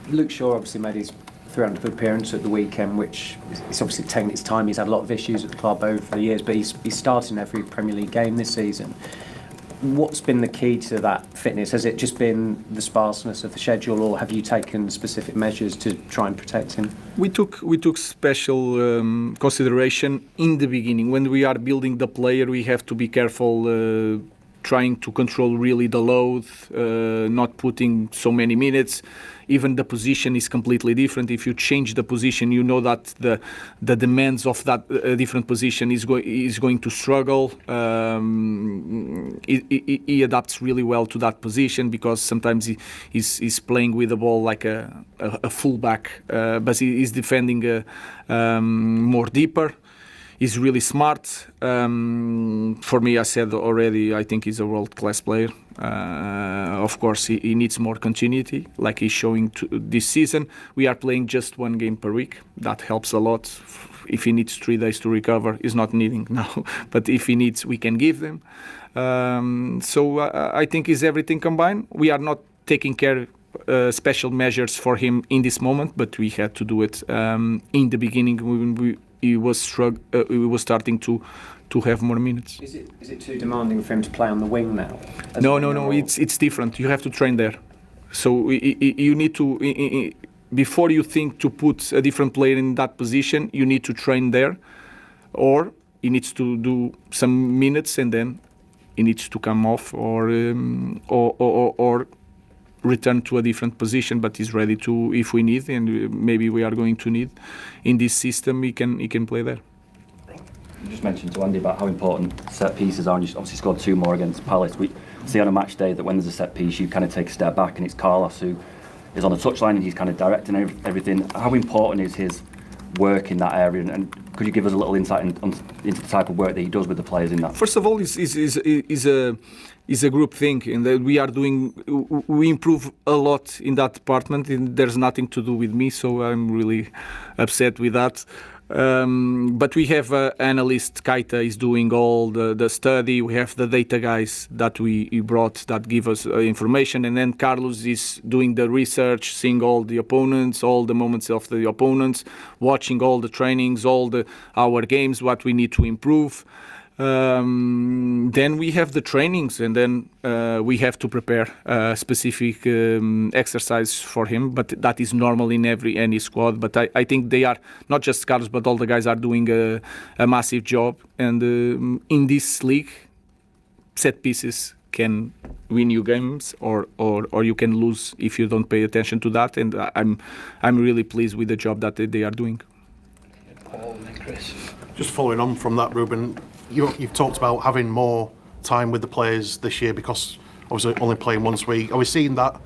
Luke Shaw obviously made his 300th appearance at the weekend, which it's obviously taken its time. He's had a lot of issues at the club over the years, but he's starting every Premier League game this season. What's been the key to that fitness? Has it just been the sparseness of the schedule, or have you taken specific measures to try and protect him? We took special consideration in the beginning. When we are building the player, we have to be careful, trying to control really the load, not putting so many minutes. Even the position is completely different. If you change the position, you know that the demands of that different position is going to struggle. He adapts really well to that position because sometimes he's playing with the ball like a fullback, but he's defending more deeper. He's really smart. For me, I said already, I think he's a world-class player. Of course, he needs more continuity, like he's showing this season. We are playing just one game per week. That helps a lot. If he needs 3 days to recover, he's not needing now. But if he needs, we can give them. So I think it's everything combined. We are not taking care special measures for him in this moment, but we had to do it in the beginning when he was starting to have more minutes. Is it too demanding for him to play on the wing now? No. It's different. You have to train there. So you need to, before you think to put a different player in that position, you need to train there, or he needs to do some minutes and then he needs to come off or return to a different position, but he's ready to, if we need, and maybe we are going to need in this system, he can play there. You just mentioned to Andy about how important set pieces are, and you obviously scored 2 more against Palace. We see on a match day that when there's a set piece, you kind of take a step back, and it's Carlos who is on the touchline and he's kind of directing everything. How important is his work in that area, and could you give us a little insight into the type of work that he does with the players in that? First of all, is a group thing, and that we improve a lot in that department, and there's nothing to do with me, so I'm really upset with that. But we have analyst Kaita is doing all the study. We have the data guys that we brought that give us information, and then Carlos is doing the research, seeing all the opponents, all the moments of the opponents, watching all the trainings, our games, what we need to improve. Then we have the trainings, and then we have to prepare a specific exercise for him, but that is normal in any squad. But I think they are, not just Carlos, but all the guys are doing a massive job, and in this league, set pieces can win you games or you can lose if you don't pay attention to that, and I'm really pleased with the job that they are doing. Paul and Chris. Just following on from that, Ruben, you've talked about having more time with the players this year because obviously only playing once a week. Are we seeing that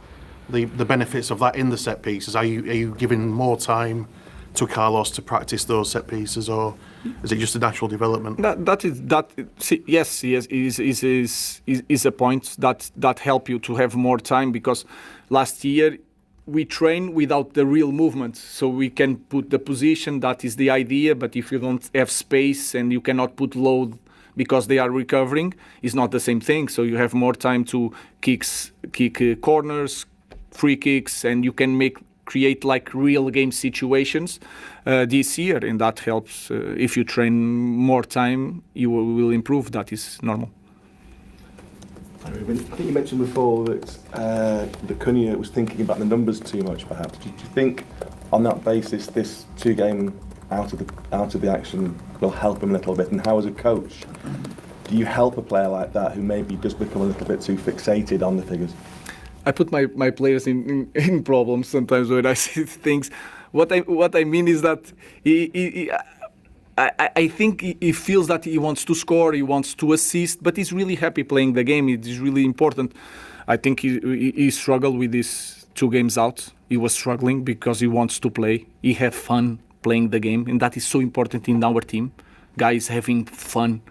the benefits of that in the set pieces? Are you giving more time to Carlos to practice those set pieces, or is it just a natural development? Yes, is a point that help you to have more time, because last year we train without the real movement, so we can put the position, that is the idea, but if you don't have space and you cannot put load because they are recovering, it's not the same thing. So you have more time to kick corners, free kicks, and you can create like real game situations this year, and that helps. If you train more time, you will improve. That is normal. I think you mentioned before that Cunha was thinking about the numbers too much, perhaps. Do you think, on that basis, this 2-game out of the action will help him a little bit? And how, as a coach, do you help a player like that who maybe does become a little bit too fixated on the figures? I put my players in problems sometimes when I see things. What I mean is that I think he feels that he wants to score, he wants to assist, but he's really happy playing the game. It is really important. I think he struggled with these 2 games out. He was struggling because he wants to play. He had fun playing the game, and that is so important in our team. Guys having fun,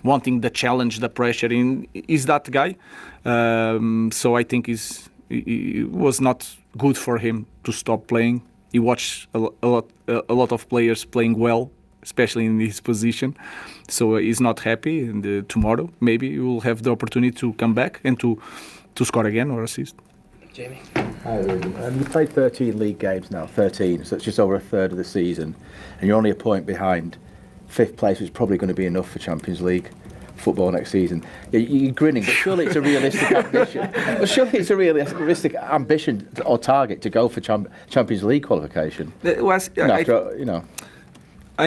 wanting the challenge, the pressure. And he's that guy. So I think it was not good for him to stop playing. He watched a lot of players playing well, especially in his position, so he's not happy, and tomorrow maybe he will have the opportunity to come back and to score again or assist. Jamie? Hi, Ruben. You played 13 league games now, 13, so it's just over a third of the season, and you're only a point behind fifth place, which is probably going to be enough for Champions League football next season. You're grinning, but surely it's a realistic ambition. Well, surely it's a realistic ambition or target to go for Champions League qualification. I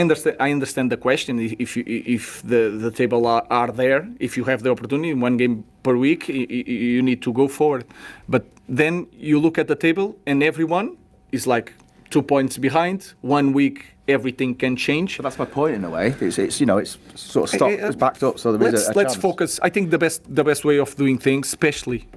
understand the question. If the table are there, if you have the opportunity, one game per week, you need to go forward. But then you look at the table, and everyone is like 2 points behind. 1 week, everything can change. But that's my point in a way. It's sort of stopped, it's backed up. So let's focus. I think the best way of doing things, especially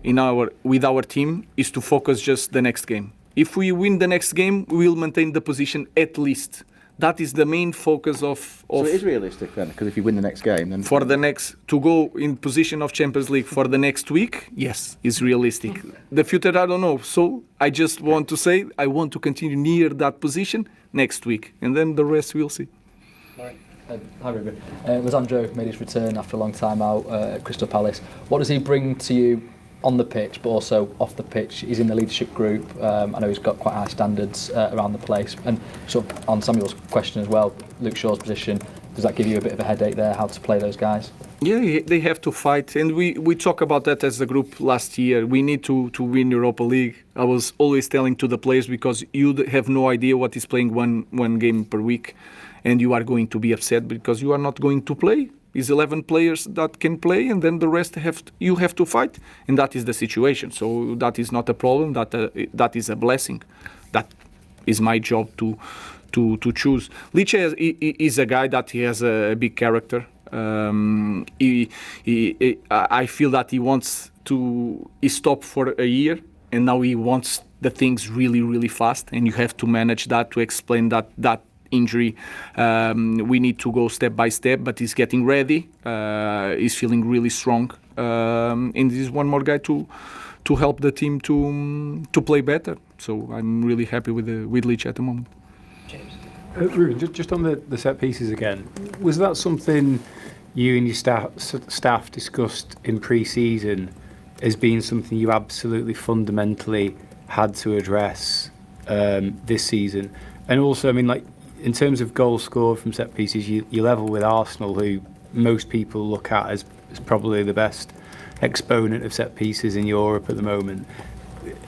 with our team, is to focus just the next game. If we win the next game, we will maintain the position at least. That is the main focus of. So it is realistic then, because if you win the next game, then to go in position of Champions League for the next week, yes, is realistic. The future, I don't know. So I just want to say I want to continue near that position next week, and then the rest we'll see. Hi Ruben. Lisandro made his return after a long time out at Crystal Palace. What does he bring to you on the pitch, but also off the pitch? He's in the leadership group. I know he's got quite high standards around the place. And sort of on Samuel's question as well, Luke Shaw's position, does that give you a bit of a headache there, how to play those guys? Yeah, they have to fight. And we talk about that as a group last year. We need to win Europa League. I was always telling to the players, because you have no idea what is playing one game per week, and you are going to be upset because you are not going to play. Is 11 players that can play, and then the rest you have to fight, and that is the situation. So that is not a problem. That is a blessing. That is my job to choose. Liche is a guy that he has a big character. I feel that he wants to. He stopped for a year, and now he wants the things really, really fast, and you have to manage that to explain that injury. We need to go step by step, but he's getting ready. He's feeling really strong, and he's one more guy to help the team to play better. So I'm really happy with Lich at the moment. James. Ruben, just on the set pieces again, was that something you and your staff discussed in pre-season as being something you absolutely fundamentally had to address this season? And also, I mean, like, in terms of goals scored from set pieces, you level with Arsenal, who most people look at as probably the best exponent of set pieces in Europe at the moment.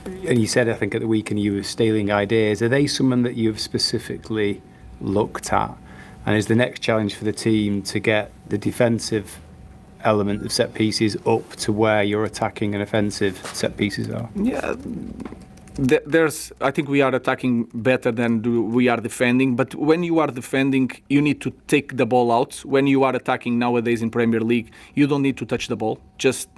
And you said, I think, at the weekend you were stealing ideas. Are they someone that you've specifically looked at? And is the next challenge for the team to get the defensive element of set pieces up to where your attacking and offensive set pieces are? Yeah. I think we are attacking better than we are defending, but when you are defending, you need to take the ball out. When you are attacking nowadays in Premier League, you don't need to touch the ball. Just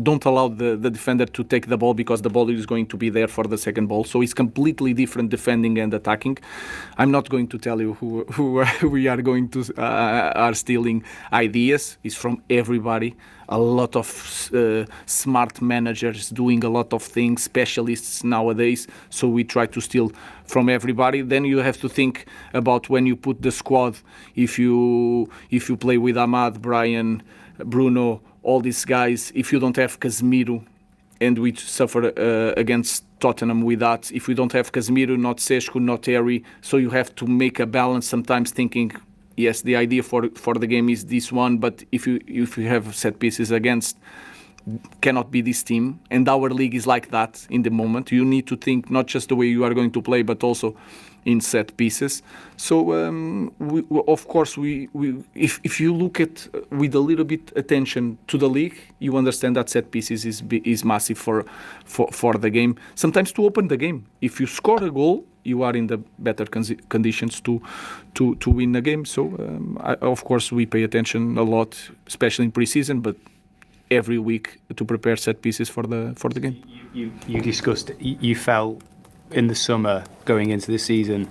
don't allow the defender to take the ball, because the ball is going to be there for the second ball. So it's completely different defending and attacking. I'm not going to tell you who we are going to are stealing ideas. It's from everybody. A lot of smart managers doing a lot of things, specialists nowadays. So we try to steal from everybody. Then you have to think about when you put the squad. If you play with Ahmad, Brian, Bruno, all these guys, if you don't have Casemiro, and we suffer against Tottenham with that, if we don't have Casemiro, not Sesco, not Harry, so you have to make a balance, sometimes thinking, yes, the idea for the game is this one, but if you have set pieces against, cannot be this team, and our league is like that in the moment. You need to think not just the way you are going to play, but also in set pieces. So of course, if you look at with a little bit attention to the league, you understand that set pieces is massive for the game. Sometimes to open the game. If you score a goal, you are in the better conditions to win the game. So of course we pay attention a lot, especially in pre-season, but every week to prepare set pieces for the game. You discussed, you felt in the summer going into the season,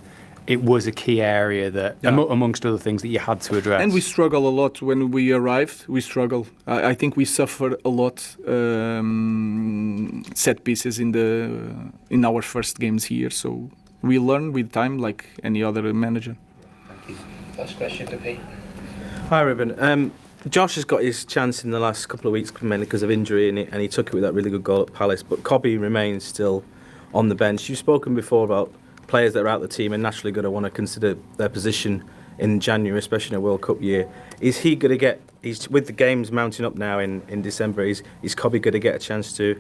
it was a key area that, amongst other things, that you had to address. And we struggle a lot when we arrived. We struggle. I think we suffer a lot set pieces in our first games here. So we learn with time, like any other manager. Thank you. First question to Pete. Hi, Ruben. Josh has got his chance in the last couple of weeks, mainly because of injury, and he took it with that really good goal at Palace. But Cobby remains still on the bench. You've spoken before about players that are out the team and naturally going to want to consider their position in January, especially in a World Cup year. Is he going to get? With the games mounting up now in December. Is Kobe going to get a chance to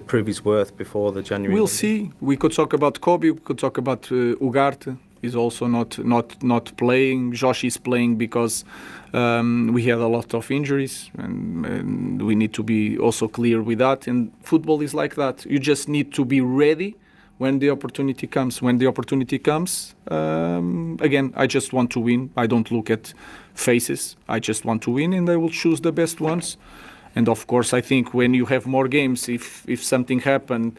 prove his worth before the January? We'll see. We could talk about Kobe. We could talk about Ugarte. He's also not playing. Josh is playing because we had a lot of injuries, and we need to be also clear with that. And football is like that. You just need to be ready when the opportunity comes. When the opportunity comes, again, I just want to win. I don't look at faces. I just want to win, and I will choose the best ones. And of course, I think when you have more games, if something happens,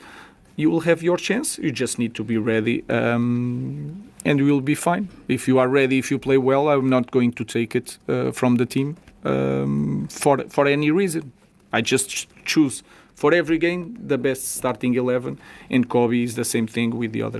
you will have your chance. You just need to be ready, and you will be fine. If you are ready, if you play well, I'm not going to take it from the team for any reason. I just choose for every game the best starting 11, and Kobe is the same thing with the other guys.